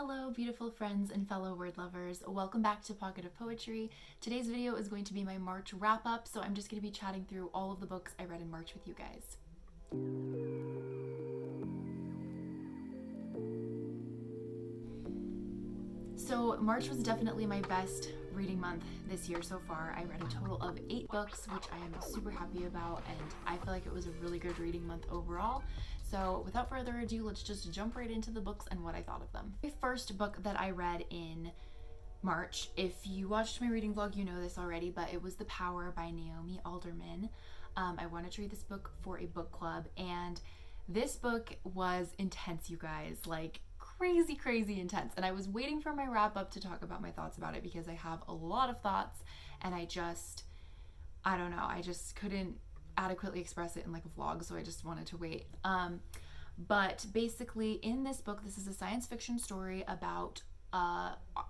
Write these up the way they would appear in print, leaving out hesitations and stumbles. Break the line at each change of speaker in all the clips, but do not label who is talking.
Hello, beautiful friends and fellow word lovers. Welcome back to Pocket of Poetry. Today's video is going to be my March wrap-up, so I'm just going to be chatting through all of the books I read in March with you guys. So March was definitely my best reading month this year so far. I read a total of 8 books, which I am super happy about, and I feel like it was a really good reading month overall. So without further ado, let's just jump right into the books and what I thought of them. The first book that I read in March, if you watched my reading vlog, you know this already, but it was The Power by Naomi Alderman. I wanted to read this book for a book club, and this book was intense, you guys, like crazy intense. And I was waiting for my wrap up to talk about my thoughts about it because I have a lot of thoughts, and I don't know, I just couldn't adequately express it in like a vlog, so I just wanted to wait. But basically in this book, this is a science fiction story about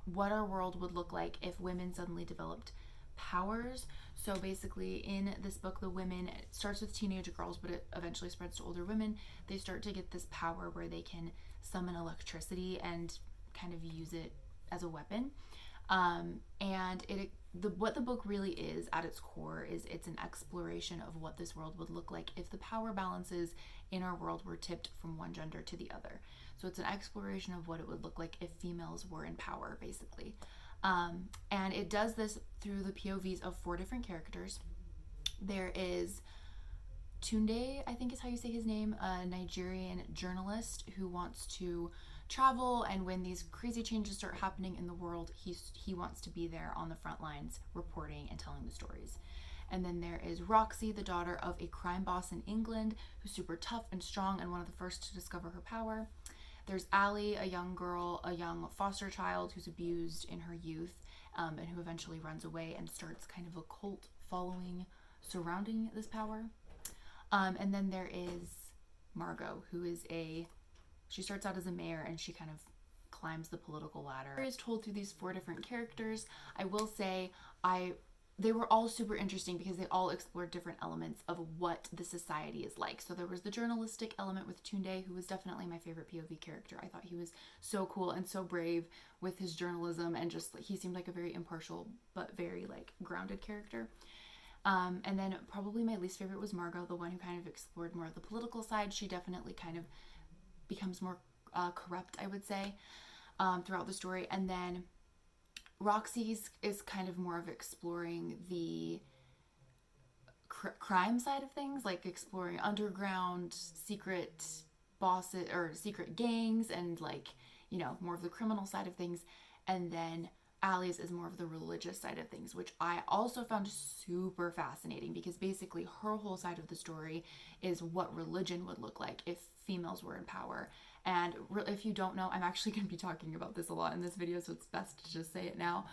what our world would look like if women suddenly developed powers. So basically in this book, the women, it starts with teenage girls, but it eventually spreads to older women. They start to get this power where they can summon electricity and kind of use it as a weapon. And what the book really is at its core is it's an exploration of what this world would look like if the power balances in our world were tipped from one gender to the other. So it's an exploration of what it would look like if females were in power, basically. And it does this through the POVs of 4 different characters. There is Tunde, I think is how you say his name, a Nigerian journalist who wants to travel, and when these crazy changes start happening in the world, he wants to be there on the front lines reporting and telling the stories. And then there is Roxy, the daughter of a crime boss in England, who's super tough and strong and one of the first to discover her power. There's Allie, a young girl, a young foster child who's abused in her youth, and who eventually runs away and starts kind of a cult following surrounding this power. And then there is Margot, who is she starts out as a mayor and she kind of climbs the political ladder. It is told through these 4 different characters. I will say they were all super interesting because they all explored different elements of what the society is like. So there was the journalistic element with Tunde, who was definitely my favorite POV character. I thought he was so cool and so brave with his journalism, and just he seemed like a very impartial but very like grounded character. And then probably my least favorite was Margot, the one who kind of explored more of the political side. She definitely kind of becomes more corrupt, I would say, throughout the story. And then Roxy's is kind of more of exploring the crime side of things, like exploring underground secret bosses or secret gangs, and like, you know, more of the criminal side of things. And then Allie's is more of the religious side of things, which I also found super fascinating because basically her whole side of the story is what religion would look like if females were in power. And if you don't know, I'm actually going to be talking about this a lot in this video, so it's best to just say it now.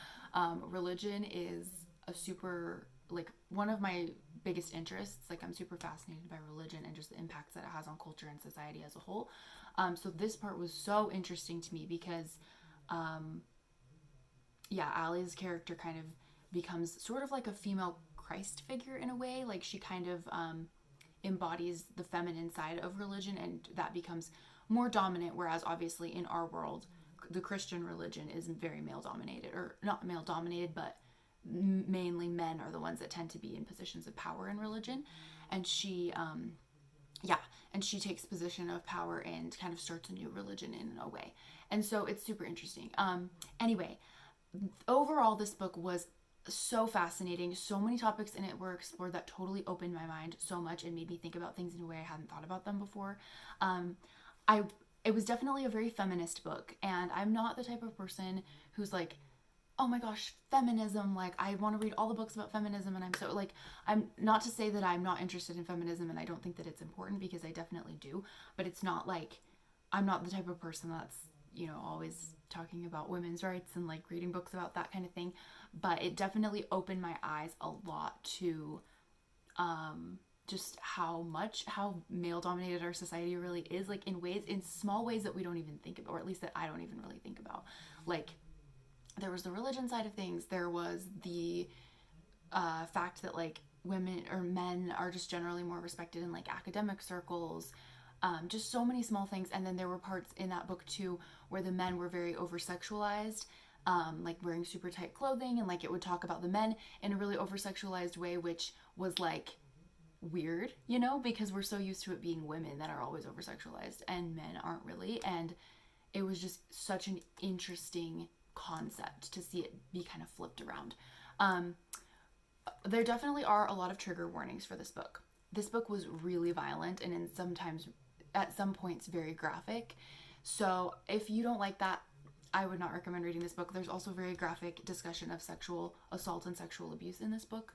Religion is a super, like, one of my biggest interests. Like, I'm super fascinated by religion and just the impacts that it has on culture and society as a whole. So this part was so interesting to me because Allie's character kind of becomes sort of like a female Christ figure in a way. Like, she kind of embodies the feminine side of religion, and that becomes more dominant, whereas obviously in our world, the Christian religion is very male dominated, or not male dominated, but mainly men are the ones that tend to be in positions of power in religion. And she takes position of power and kind of starts a new religion in a way. And so it's super interesting. Anyway, overall, this book was so fascinating. So many topics in it were explored that totally opened my mind so much and made me think about things in a way I hadn't thought about them before. It was definitely a very feminist book, and I'm not the type of person who's like, oh my gosh, feminism, like I want to read all the books about feminism, and I'm not to say that I'm not interested in feminism and I don't think that it's important, because I definitely do, but it's not like I'm not the type of person that's, you know, always talking about women's rights and like reading books about that kind of thing. But it definitely opened my eyes a lot to just how male dominated our society really is, like in small ways that we don't even think about, or at least that I don't even really think about. Like, there was the religion side of things, there was the fact that like women or men are just generally more respected in like academic circles, just so many small things. And then there were parts in that book too where the men were very over sexualized, like wearing super tight clothing, and like it would talk about the men in a really over sexualized way, which was like weird, you know, because we're so used to it being women that are always over sexualized and men aren't really. And it was just such an interesting concept to see it be kind of flipped around. There definitely are a lot of trigger warnings for this book. This book was really violent and sometimes at some points very graphic. So if you don't like that, I would not recommend reading this book. There's also very graphic discussion of sexual assault and sexual abuse in this book.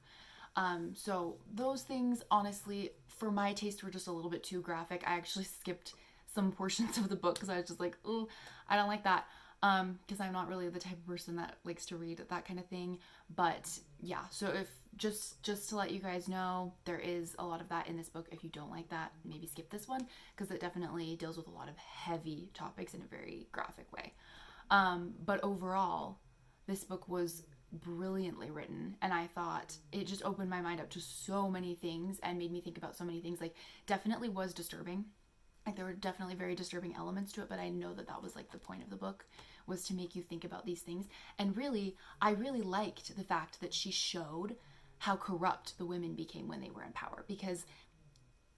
So those things, honestly, for my taste, were just a little bit too graphic. I actually skipped some portions of the book because I was just like, oh, I don't like that. Because I'm not really the type of person that likes to read that kind of thing. But yeah, so if just to let you guys know, there is a lot of that in this book. If you don't like that, maybe skip this one, because it definitely deals with a lot of heavy topics in a very graphic way. But overall, this book was brilliantly written, and I thought it just opened my mind up to so many things and made me think about so many things. Like, definitely was disturbing. Like, there were definitely very disturbing elements to it, but I know that was like the point of the book, was to make you think about these things. And really, I really liked the fact that she showed how corrupt the women became when they were in power, because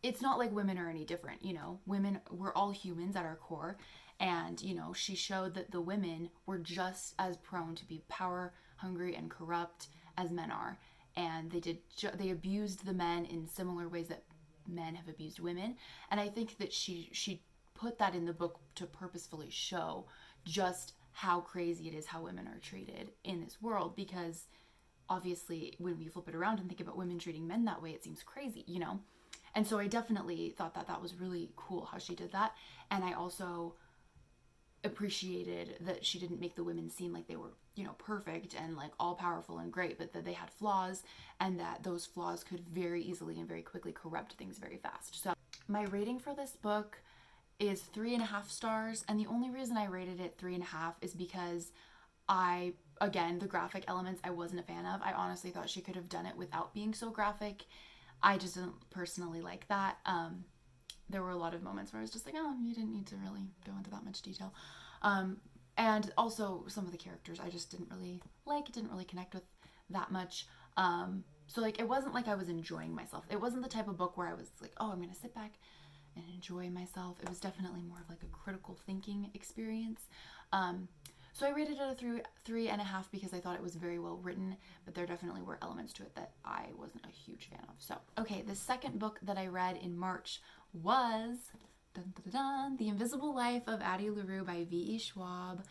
it's not like women are any different, you know. Women, we're all humans at our core, and, you know, she showed that the women were just as prone to be power hungry and corrupt as men are, and they abused the men in similar ways that men have abused women. And I think that she put that in the book to purposefully show just how crazy it is how women are treated in this world, because obviously when we flip it around and think about women treating men that way, it seems crazy, you know. And so I definitely thought that was really cool how she did that. And I also appreciated that she didn't make the women seem like they were, you know, perfect and like all powerful and great, but that they had flaws, and that those flaws could very easily and very quickly corrupt things very fast. So my rating for this book is 3.5 stars, and the only reason I rated it 3.5 is because again, the graphic elements I wasn't a fan of. I honestly thought she could have done it without being so graphic. I just didn't personally like that. There were a lot of moments where I was just like, oh, you didn't need to really go into that much detail. And also some of the characters I just didn't really connect with that much. So like, it wasn't like I was enjoying myself. It wasn't the type of book where I was like, oh, I'm going to sit back and enjoy myself. It was definitely more of like a critical thinking experience. So I rated it a 3.5 because I thought it was very well written, but there definitely were elements to it that I wasn't a huge fan of. So, okay, the second book that I read in March was The Invisible Life of Addie LaRue by V.E. Schwab.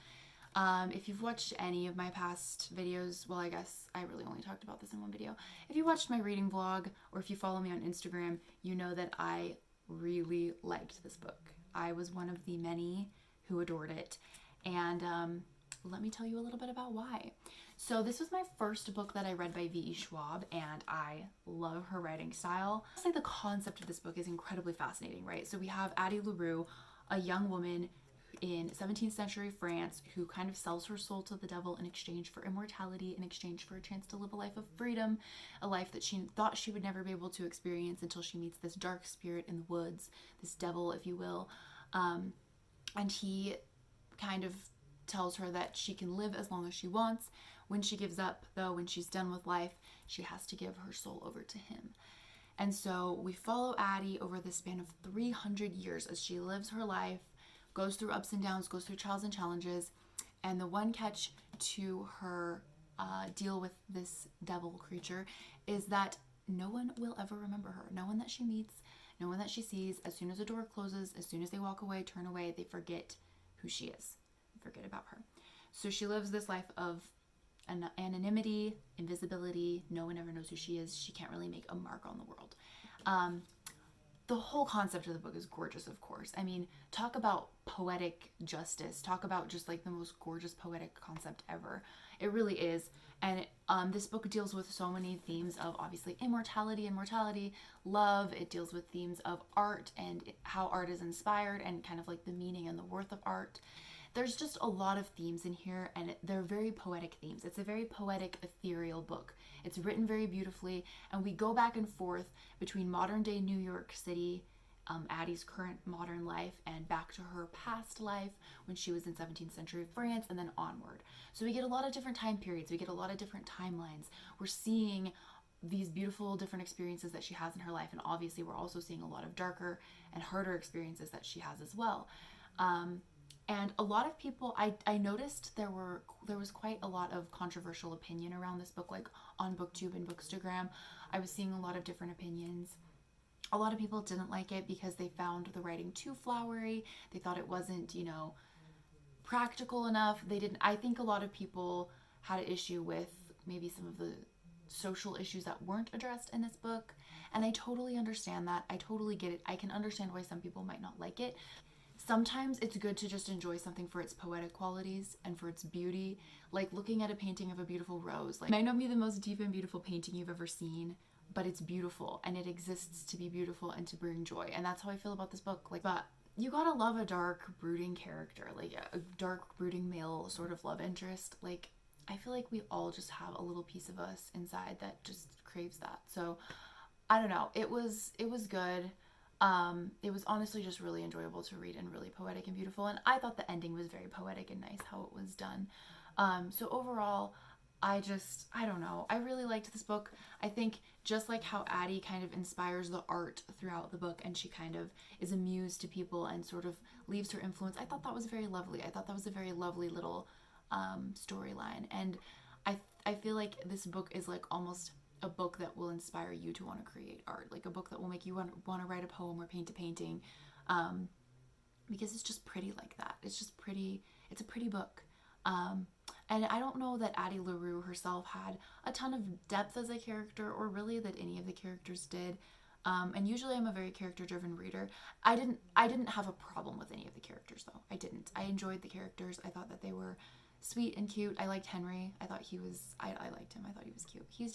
If you've watched any of my past videos, well, I guess I really only talked about this in one video. If you watched my reading vlog, or if you follow me on Instagram, you know that I really liked this book. I was one of the many who adored it. And let me tell you a little bit about why. So this was my first book that I read by V.E. Schwab, and I love her writing style. Honestly, the concept of this book is incredibly fascinating, right? So we have Addie LaRue, a young woman in 17th century France who kind of sells her soul to the devil in exchange for immortality, in exchange for a chance to live a life of freedom, a life that she thought she would never be able to experience until she meets this dark spirit in the woods, this devil, if you will. And he kind of tells her that she can live as long as she wants. When she gives up, though, when she's done with life, she has to give her soul over to him. And so we follow Addie over the span of 300 years as she lives her life, goes through ups and downs, goes through trials and challenges. And the one catch to her deal with this devil creature is that no one will ever remember her. No one that she meets, no one that she sees, as soon as a door closes, as soon as they walk away, turn away, they forget who she is, forget about her. So she lives this life of anonymity, invisibility. No one ever knows who she is. She can't really make a mark on the world. The whole concept of the book is gorgeous, of course. I mean, talk about poetic justice. Talk about just like the most gorgeous poetic concept ever. It really is. And this book deals with so many themes of, obviously, immortality and mortality, love. It deals with themes of art and how art is inspired, and kind of like the meaning and the worth of art. There's just a lot of themes in here, and they're very poetic themes. It's a very poetic, ethereal book. It's written very beautifully, and we go back and forth between modern day New York City Addie's current modern life and back to her past life when she was in 17th century France, and then onward. So we get a lot of different time periods, we get a lot of different timelines. We're seeing these beautiful different experiences that she has in her life, and obviously we're also seeing a lot of darker and harder experiences that she has as well. And a lot of people, I noticed there was quite a lot of controversial opinion around this book, like on BookTube and Bookstagram. I was seeing a lot of different opinions. A lot of people didn't like it because they found the writing too flowery. They thought it wasn't, practical enough. I think a lot of people had an issue with maybe some of the social issues that weren't addressed in this book. And I totally understand that. I totally get it. I can understand why some people might not like it. Sometimes it's good to just enjoy something for its poetic qualities and for its beauty. Like looking at a painting of a beautiful rose. Like, it might not be the most deep and beautiful painting you've ever seen, but it's beautiful and it exists to be beautiful and to bring joy. And that's how I feel about this book. But you gotta love a dark, brooding character, like a dark, brooding male sort of love interest. Like, I feel like we all just have a little piece of us inside that just craves that. So I don't know. It was good. It was honestly just really enjoyable to read and really poetic and beautiful. And I thought the ending was very poetic and nice how it was done. So overall, I don't know. I really liked this book. I think just like how Addie kind of inspires the art throughout the book and she kind of is a muse to people and sort of leaves her influence, I thought that was very lovely. I thought that was a very lovely little storyline. And I feel like this book is like almost a book that will inspire you to want to create art, like a book that will make you want to write a poem or paint a painting, because it's just pretty like that. It's just pretty. It's a pretty book. And I don't know that Addie LaRue herself had a ton of depth as a character, or really that any of the characters did. And usually I'm a very character-driven reader. I didn't have a problem with any of the characters though. I didn't. I enjoyed the characters. I thought that they were sweet and cute. I liked Henry. I thought I liked him. I thought he was cute. He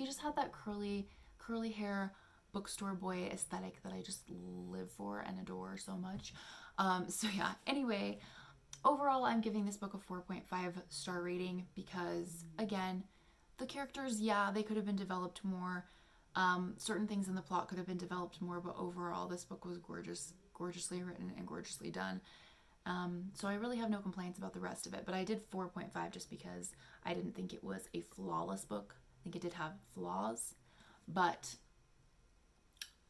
just had that curly hair bookstore boy aesthetic that I just live for and adore so much. So yeah, anyway, overall I'm giving this book a 4.5 star rating because, again, the characters, yeah, they could have been developed more. Certain things in the plot could have been developed more, but overall this book was gorgeously written and gorgeously done. So I really have no complaints about the rest of it, but I did 4.5 just because I didn't think it was a flawless book. I think it did have flaws, but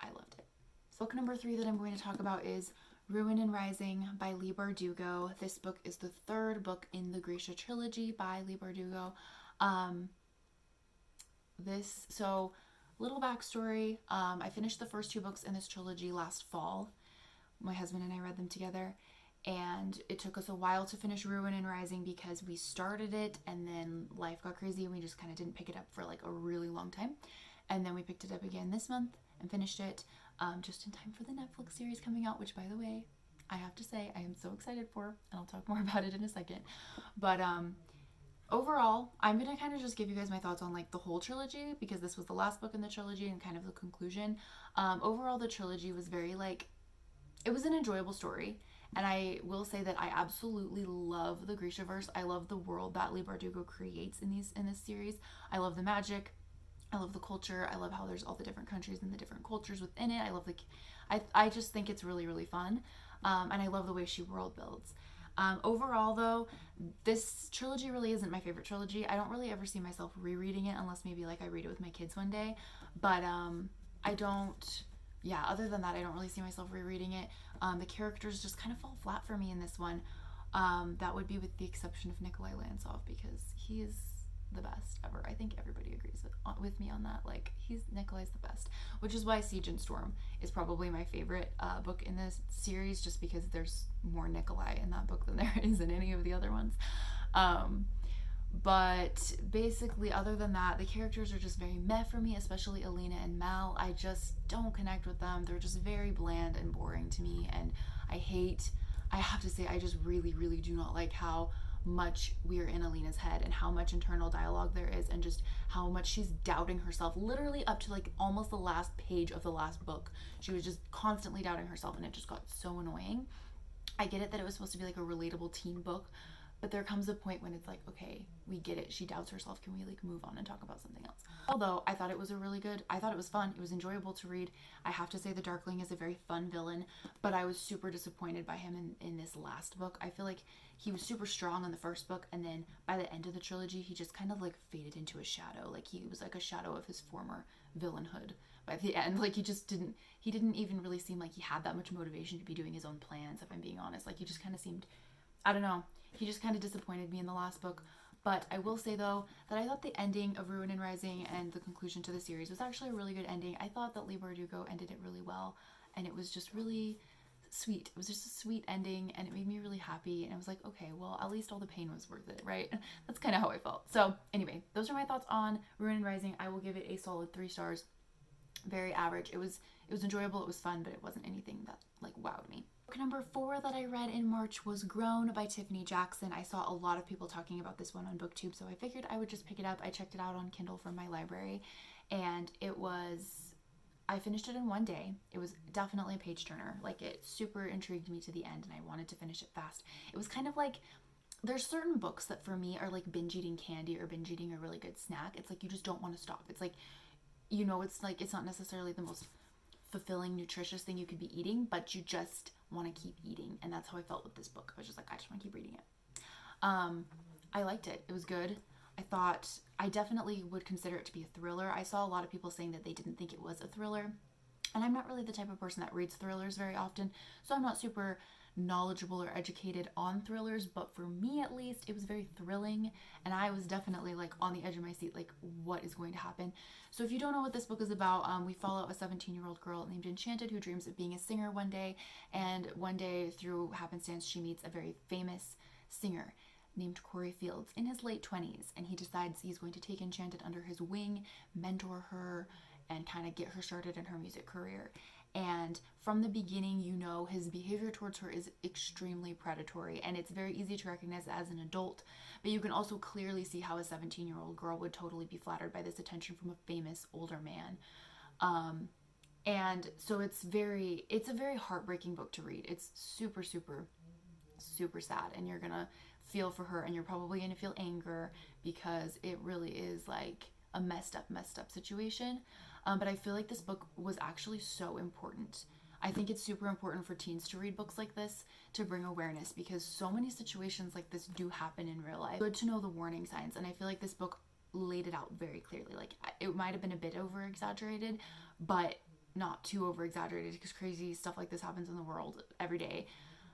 I loved it. So book number 3 that I'm going to talk about is Ruin and Rising by Leigh Bardugo. This book is the third book in the Grisha trilogy by Leigh Bardugo. Little backstory, I finished the first 2 books in this trilogy last fall. My husband and I read them together. And it took us a while to finish Ruin and Rising because we started it and then life got crazy and we just kind of didn't pick it up for like a really long time. And then we picked it up again this month and finished it just in time for the Netflix series coming out, which, by the way, I have to say I am so excited for, and I'll talk more about it in a second. But overall, I'm going to kind of just give you guys my thoughts on like the whole trilogy because this was the last book in the trilogy and kind of the conclusion. Overall, the trilogy was very it was an enjoyable story. And I will say that I absolutely love the Grishaverse. I love the world that Leigh Bardugo creates in this series. I love the magic. I love the culture. I love how there's all the different countries and the different cultures within it. I just think it's really, really fun. And I love the way she world builds. Overall, though, this trilogy really isn't my favorite trilogy. I don't really ever see myself rereading it unless maybe like I read it with my kids one day. But other than that, I don't really see myself rereading it. The characters just kind of fall flat for me in this one. That would be with the exception of Nikolai Lantsov because he is the best ever. I think everybody agrees with me on that. Like, Nikolai's the best, which is why Siege and Storm is probably my favorite book in this series, just because there's more Nikolai in that book than there is in any of the other ones. But basically, other than that, the characters are just very meh for me, especially Alina and Mal. I just don't connect with them. They're just very bland and boring to me, and I have to say, I just really, really do not like how much we are in Alina's head and how much internal dialogue there is and just how much she's doubting herself, literally up to like almost the last page of the last book. She was just constantly doubting herself, and it just got so annoying. I get it that it was supposed to be like a relatable teen book, But there comes a point when it's like, okay, we get it. She doubts herself. Can we like move on and talk about something else? Although I thought it was I thought it was fun. It was enjoyable to read. I have to say the Darkling is a very fun villain, but I was super disappointed by him in this last book. I feel like he was super strong in the first book, and then by the end of the trilogy, he just kind of like faded into a shadow. Like he was like a shadow of his former villainhood by the end. Like he didn't even really seem like he had that much motivation to be doing his own plans, if I'm being honest. Like he just kind of seemed, I don't know, he just kind of disappointed me in the last book. But I will say though that I thought the ending of Ruin and Rising and the conclusion to the series was actually a really good ending. I thought that Leigh Bardugo ended it really well, and it was just really sweet. It was just a sweet ending, and it made me really happy, and I was like, okay, well, at least all the pain was worth it, right? That's kind of how I felt. So anyway, those are my thoughts on Ruin and Rising. I will give it a solid 3 stars. Very average. It was enjoyable, it was fun, but it wasn't anything that like wowed me. Book number 4 that I read in March was Grown by Tiffany Jackson. I saw a lot of people talking about this one on BookTube, so I figured I would just pick it up. I checked it out on Kindle from my library, and I finished it in one day. It was definitely a page turner. Like, it super intrigued me to the end, and I wanted to finish it fast. It was kind of like, there's certain books that for me are like binge eating candy or binge eating a really good snack. It's like you just don't want to stop. It's like, you know, it's like it's not necessarily the most fulfilling, nutritious thing you could be eating, but you just want to keep eating. And that's how I felt with this book. I was just like, I just want to keep reading it. I liked it. It was good. I definitely would consider it to be a thriller. I saw a lot of people saying that they didn't think it was a thriller. And I'm not really the type of person that reads thrillers very often, so I'm not super knowledgeable or educated on thrillers, but for me at least, it was very thrilling, and I was definitely like on the edge of my seat, like what is going to happen. So if you don't know what this book is about, we follow a 17-year-old girl named Enchanted who dreams of being a singer one day, and one day through happenstance she meets a very famous singer named Corey Fields in his late 20s, and he decides he's going to take Enchanted under his wing, mentor her, and kind of get her started in her music career. And from the beginning, you know, his behavior towards her is extremely predatory, and it's very easy to recognize as an adult, but you can also clearly see how a 17-year-old girl would totally be flattered by this attention from a famous older man. And so it's a very heartbreaking book to read. It's super, super, super sad, and you're gonna feel for her, and you're probably gonna feel anger because it really is like a messed up situation. But I feel like this book was actually so important. I think it's super important for teens to read books like this to bring awareness, because so many situations like this do happen in real life. Good to know the warning signs, and I feel like this book laid it out very clearly. Like, it might have been a bit over exaggerated, but not too over exaggerated, because crazy stuff like this happens in the world every day.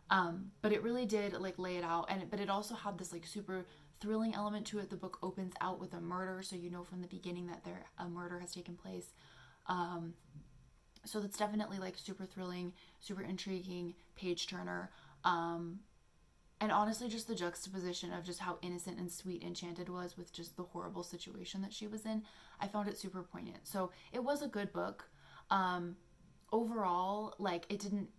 But it really did like lay it out, but it also had this like super thrilling element to it. The book opens out with a murder, so you know from the beginning that a murder has taken place. So that's definitely like super thrilling, super intriguing, page turner. And honestly, just the juxtaposition of just how innocent and sweet Enchanted was with just the horrible situation that she was in, I found it super poignant. So it was a good book. Overall, like it didn't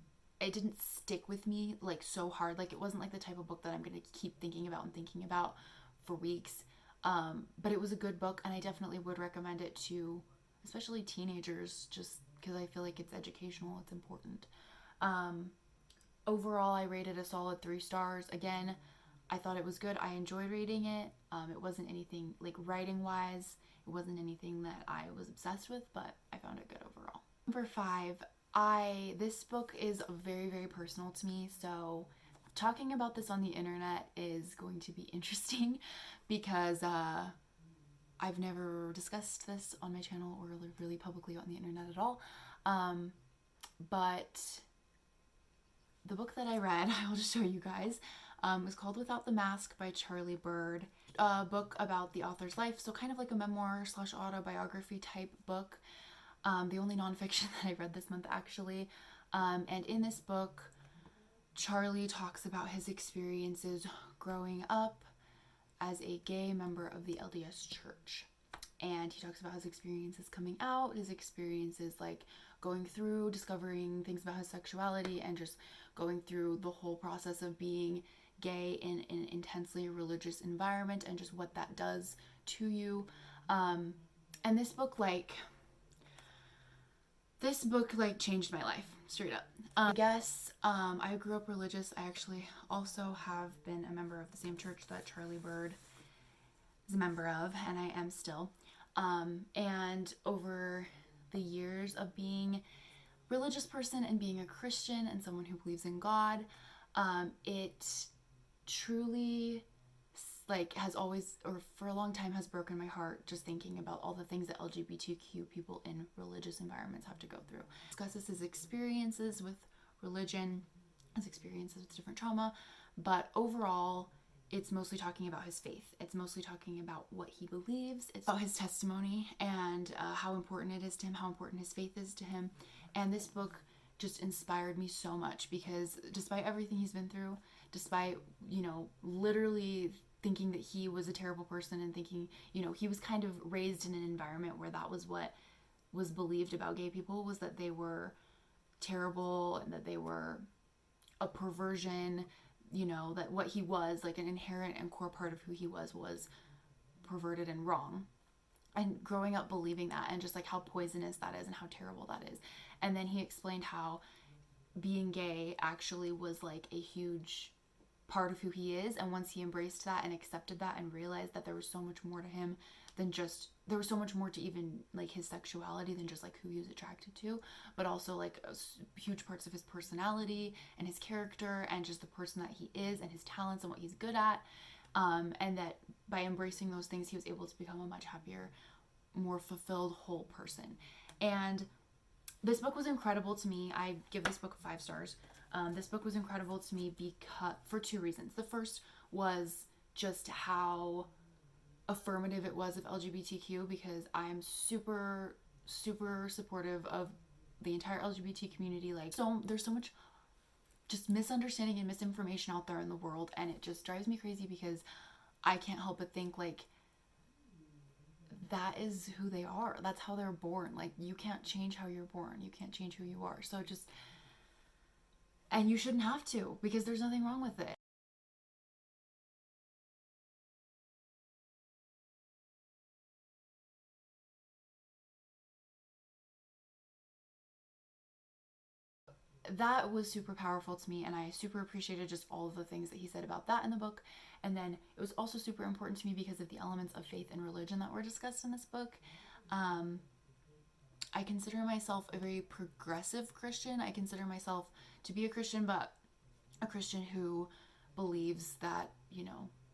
stick with me like so hard. Like, it wasn't like the type of book that I'm going to keep thinking about for weeks. But it was a good book, and I definitely would recommend it to especially teenagers, just because I feel like it's educational, it's important. Overall, I rated a solid 3 stars. Again, I thought it was good. I enjoyed reading it. It wasn't anything like writing wise, it wasn't anything that I was obsessed with, but I found it good overall. Number 5, this book is very, very personal to me, so talking about this on the internet is going to be interesting because I've never discussed this on my channel or really publicly on the internet at all. But the book that I read, I will just show you guys, was called Without the Mask by Charlie Bird. A book about the author's life, so kind of like a memoir / autobiography type book. The only nonfiction that I read this month, actually. And in this book, Charlie talks about his experiences growing up as a gay member of the LDS Church. And he talks about his experiences coming out, his experiences like going through discovering things about his sexuality, and just going through the whole process of being gay in an intensely religious environment, and just what that does to you. And this book changed my life. straight up. I guess I grew up religious. I actually also have been a member of the same church that Charlie Bird is a member of, and I am still. And over the years of being a religious person and being a Christian and someone who believes in God, it truly like has always, or for a long time, has broken my heart just thinking about all the things that LGBTQ people in religious environments have to go through. Discusses his experiences with religion, his experiences with different trauma, but overall it's mostly talking about his faith. It's mostly talking about what he believes. It's about his testimony and how important it is to him, how important his faith is to him. And this book just inspired me so much because despite everything he's been through, despite, literally thinking that he was a terrible person and thinking, he was kind of raised in an environment where that was what was believed about gay people, was that they were terrible and that they were a perversion, that what he was, like an inherent and core part of who he was perverted and wrong. And growing up believing that, and just like how poisonous that is and how terrible that is. And then he explained how being gay actually was like a huge part of who he is, and once he embraced that and accepted that and realized that there was so much more to him than just, there was so much more to even like his sexuality than just like who he was attracted to, but also like huge parts of his personality and his character and just the person that he is and his talents and what he's good at, and that by embracing those things he was able to become a much happier, more fulfilled whole person. And this book was incredible to me. I give this book 5 stars. This book was incredible to me because for 2 reasons. The first was just how affirmative it was of LGBTQ, because I am super, super supportive of the entire LGBT community. Like, so there's so much just misunderstanding and misinformation out there in the world, and it just drives me crazy because I can't help but think like that is who they are. That's how they're born. Like, you can't change how you're born. You can't change who you are. So just, and you shouldn't have to, because there's nothing wrong with it. That was super powerful to me, and I super appreciated just all of the things that he said about that in the book. And then it was also super important to me because of the elements of faith and religion that were discussed in this book. I consider myself a very progressive Christian. I consider myself to be a Christian, but a Christian who believes that,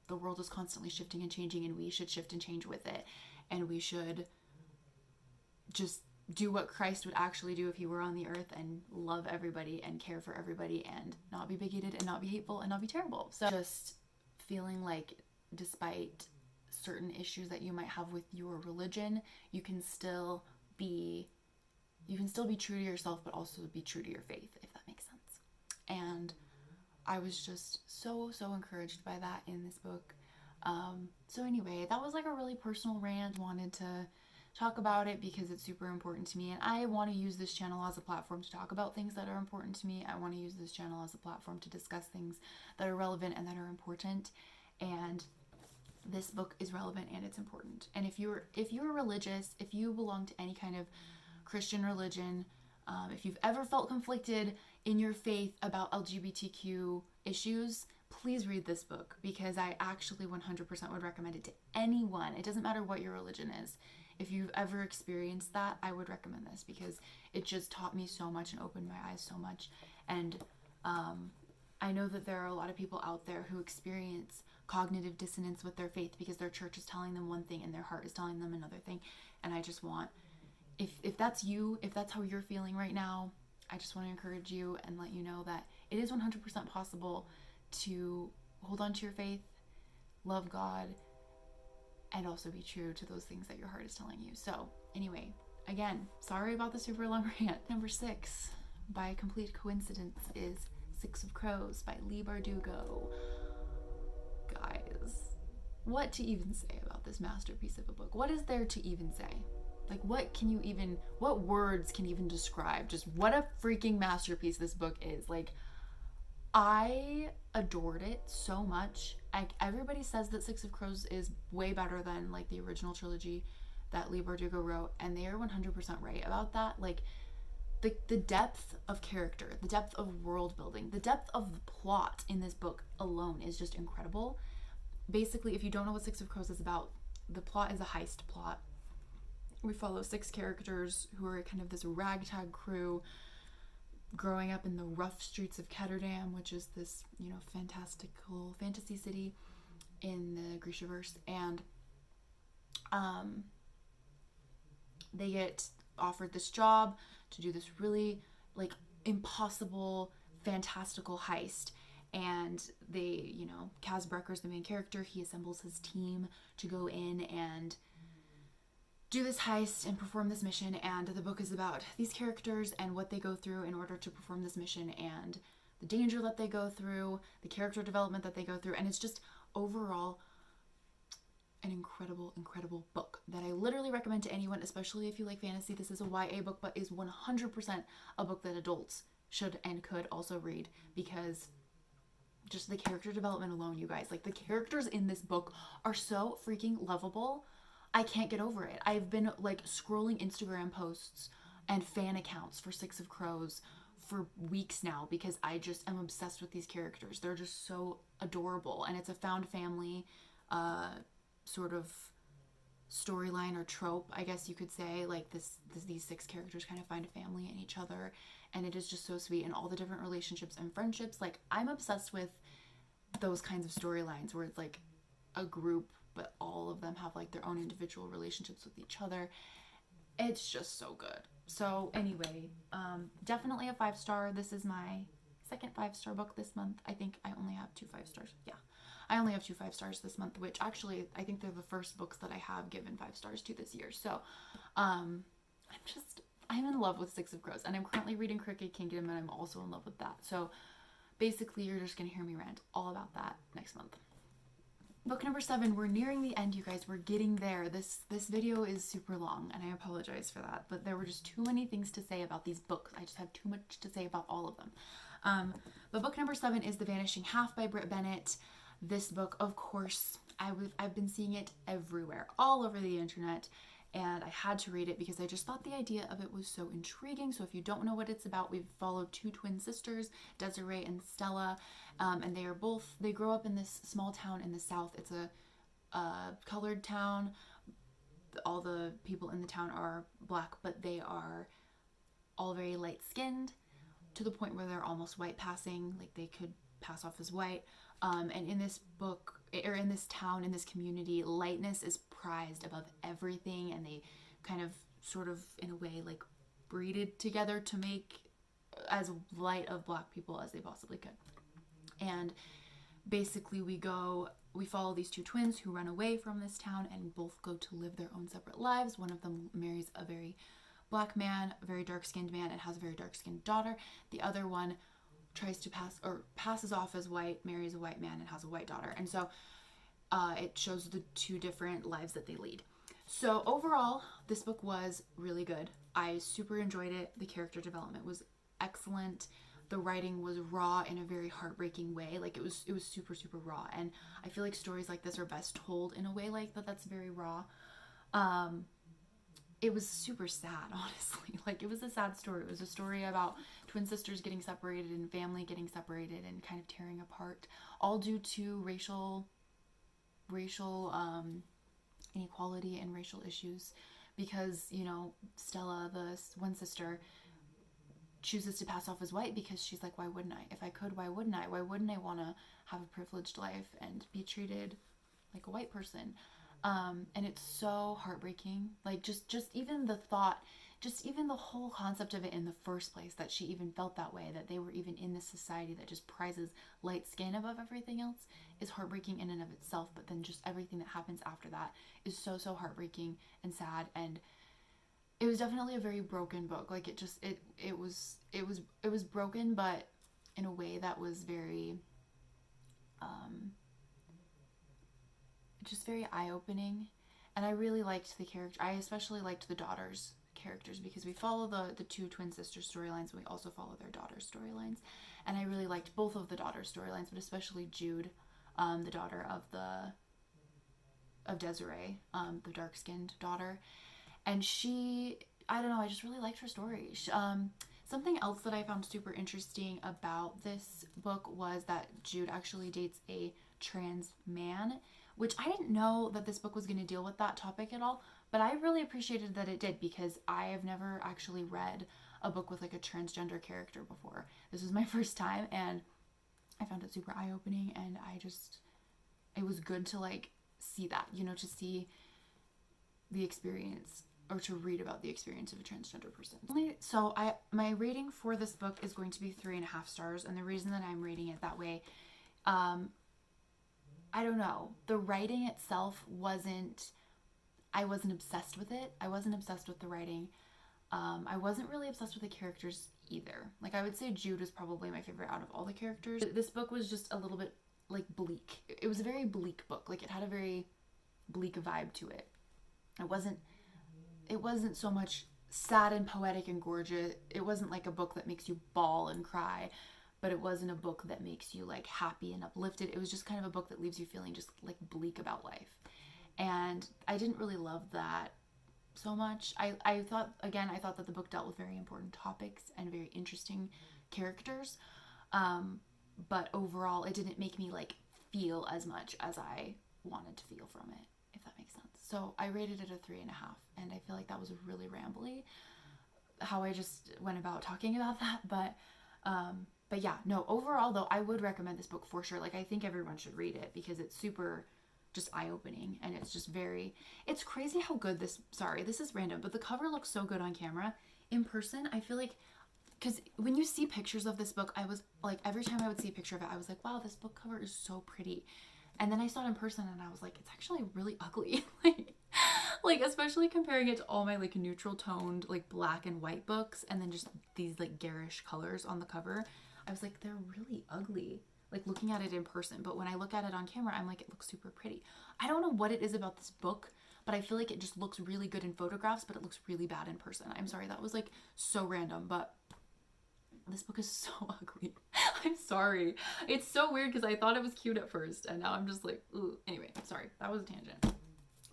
the world is constantly shifting and changing, and we should shift and change with it. And we should just do what Christ would actually do if he were on the earth, and love everybody and care for everybody and not be bigoted and not be hateful and not be terrible. So just feeling like despite certain issues that you might have with your religion, you can still be true to yourself, but also be true to your faith, if that makes sense. And I was just so encouraged by that in this book. So anyway, that was like a really personal rant. Wanted to talk about it because it's super important to me, and I want to use this channel as a platform to talk about things that are important to me. I want to use this channel as a platform to discuss things that are relevant and that are important, and this book is relevant and it's important. And if you're religious, if you belong to any kind of Christian religion, if you've ever felt conflicted in your faith about LGBTQ issues, please read this book, because I actually 100% would recommend it to anyone. It doesn't matter what your religion is. If you've ever experienced that, I would recommend this, because it just taught me so much and opened my eyes so much. And I know that there are a lot of people out there who experience cognitive dissonance with their faith because their church is telling them one thing and their heart is telling them another thing. And I just want, if that's you, if that's how you're feeling right now, I just want to encourage you and let you know that it is 100% possible to hold on to your faith, love God, and also be true to those things that your heart is telling you. So anyway, again, sorry about the super long rant. Number 6, by complete coincidence, is Six of Crows by Leigh Bardugo. Guys, what to even say about this masterpiece of a book? What is there to even say? Like, what words can even describe just what a freaking masterpiece this book is? Like, I adored it so much. Everybody says that Six of Crows is way better than like the original trilogy that Leigh Bardugo wrote, and they are 100% right about that. Like, the depth of character, the depth of world building, the depth of the plot in this book alone is just incredible. Basically, if you don't know what Six of Crows is about, the plot is a heist plot. We follow 6 characters who are kind of this ragtag crew growing up in the rough streets of Ketterdam, which is this, fantastical fantasy city in the Grishaverse. And they get offered this job to do this really impossible, fantastical heist. And they, Kaz Brecker's the main character. He assembles his team to go in and do this heist and perform this mission. And the book is about these characters and what they go through in order to perform this mission, and the danger that they go through, the character development that they go through. And it's just overall an incredible, incredible book that I literally recommend to anyone, especially if you like fantasy. This is a YA book, but is 100% a book that adults should and could also read, because just the character development alone, you guys, the characters in this book are so freaking lovable. I can't get over it. I've been scrolling Instagram posts and fan accounts for Six of Crows for weeks now, because I just am obsessed with these characters. They're just so adorable, and it's a found family sort of storyline or trope, I guess you could say. These 6 characters kind of find a family in each other, and it is just so sweet, and all the different relationships and friendships. I'm obsessed with those kinds of storylines where it's a group, but all of them have their own individual relationships with each other. It's just so good. So anyway, definitely a 5-star. This is my second 5-star book this month. I think I only have 2 5 stars. Yeah, I only have 2 5 stars this month, which actually I think they're the first books that I have given 5 stars to this year. So I'm in love with Six of Crows, and I'm currently reading Crooked Kingdom, and I'm also in love with that. So basically, you're just gonna hear me rant all about that next month. Book number 7, we're nearing the end, you guys. We're getting there. This video is super long, and I apologize for that, but there were just too many things to say about these books. I just have too much to say about all of them. But book number 7 is The Vanishing Half by Britt Bennett. This book, of course, I've been seeing it everywhere, all over the internet, and I had to read it because I just thought the idea of it was so intriguing. So if you don't know what it's about, we've followed 2 twin sisters, Desiree and Stella, and they grow up in this small town in the South. It's a colored town. All the people in the town are Black, but they are all very light-skinned, to the point where they're almost white passing, they could pass off as white. And in this book, or in this town, in this community, lightness is prized above everything, and they kind of sort of in a way breeded together to make as light of Black people as they possibly could. And basically we follow these 2 twins who run away from this town and both go to live their own separate lives. One of them marries a very Black man, a very dark-skinned man, and has a very dark-skinned daughter. The other one tries to passes off as white, marries a white man, and has a white daughter. And so it shows the 2 different lives that they lead. So overall, this book was really good. I super enjoyed it. The character development was excellent. The writing was raw in a very heartbreaking way. It was super, super raw. And I feel like stories like this are best told in a way that's very raw. It was super sad, honestly. It was a sad story. It was a story about twin sisters getting separated and family getting separated and kind of tearing apart, all due to racial inequality and racial issues, because, Stella, the one sister, chooses to pass off as white because she's like, why wouldn't I? If I could, why wouldn't I? Why wouldn't I want to have a privileged life and be treated like a white person? And it's so heartbreaking. Just even the thought, just even the whole concept of it in the first place, that she even felt that way, that they were even in this society that just prizes light skin above everything else, is heartbreaking in and of itself. But then just everything that happens after that is so, so heartbreaking and sad. And it was definitely a very broken book. It was broken, but in a way that was very, just very eye-opening. And I really liked the character. I especially liked the daughter's characters, because we follow the 2 twin sister storylines, and we also follow their daughter's storylines. And I really liked both of the daughter's storylines, but especially Jude, the daughter of Desiree, the dark-skinned daughter. And I don't know, I just really liked her story. Something else that I found super interesting about this book was that Jude actually dates a trans man, which I didn't know that this book was going to deal with that topic at all, but I really appreciated that it did, because I have never actually read a book with like a transgender character before. This was my first time, and I found it super eye-opening, and it was good to like see that, you know, to see the experience, or to read about the experience of a transgender person. So my rating for this book is going to be 3.5 stars, and the reason that I'm rating it that way, I don't know, the writing itself I wasn't obsessed with it. I wasn't obsessed with the writing. I wasn't really obsessed with the characters either. Like, I would say Jude was probably my favorite out of all the characters. This book was just a little bit like bleak. It was a very bleak book. Like, it had a very bleak vibe to it. It wasn't so much sad and poetic and gorgeous. It wasn't like a book that makes you bawl and cry, but it wasn't a book that makes you like happy and uplifted. It was just kind of a book that leaves you feeling just like bleak about life. And I didn't really love that so much. I thought that the book dealt with very important topics and very interesting characters. But overall, it didn't make me like feel as much as I wanted to feel from it, if that makes sense. So I rated it a 3.5, and I feel like that was really rambly how I just went about talking about that. But yeah, no, overall though, I would recommend this book for sure. Like, I think everyone should read it because it's super just eye-opening, and it's just it's crazy how good this is random, but the cover looks so good on camera. In person, I feel like, because when you see pictures of this book, I was like, every time I would see a picture of it, I was like, wow, this book cover is so pretty. And then I saw it in person, and I was like, it's actually really ugly. like especially comparing it to all my like neutral toned like black and white books, and then just these like garish colors on the cover. I was like, they're really ugly, like looking at it in person. But when I look at it on camera, I'm like, it looks super pretty. I don't know what it is about this book, but I feel like it just looks really good in photographs, but it looks really bad in person. I'm sorry, that was like so random, but this book is so ugly. I'm sorry. It's so weird because I thought it was cute at first, and now I'm just like, ooh. Anyway, sorry. That was a tangent.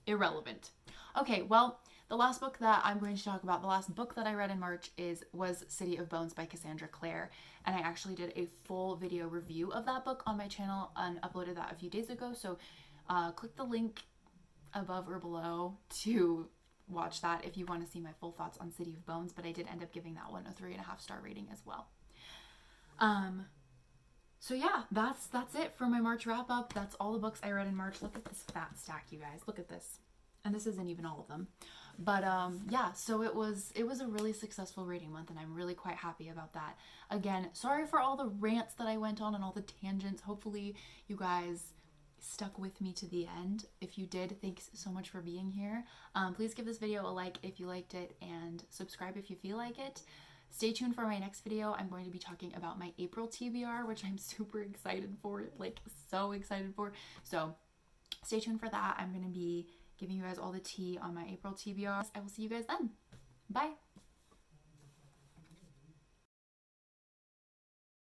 Irrelevant. Okay, well, the last book that I'm going to talk about, the last book that I read in March was City of Bones by Cassandra Clare, and I actually did a full video review of that book on my channel and uploaded that a few days ago, so click the link above or below to watch that if you want to see my full thoughts on City of Bones, but I did end up giving that one a 3.5 star rating as well. So yeah, that's it for my March wrap up. That's all the books I read in March. Look at this fat stack, you guys. Look at this. And this isn't even all of them. But yeah, so it was a really successful reading month, and I'm really quite happy about that. Again, sorry for all the rants that I went on and all the tangents. Hopefully you guys stuck with me to the end. If you did, thanks so much for being here. Please give this video a like if you liked it, and subscribe if you feel like it. Stay tuned for my next video. I'm going to be talking about my April TBR, which I'm super excited for, like so excited for. So stay tuned for that. I'm going to be giving you guys all the tea on my April TBR. I will see you guys then. Bye.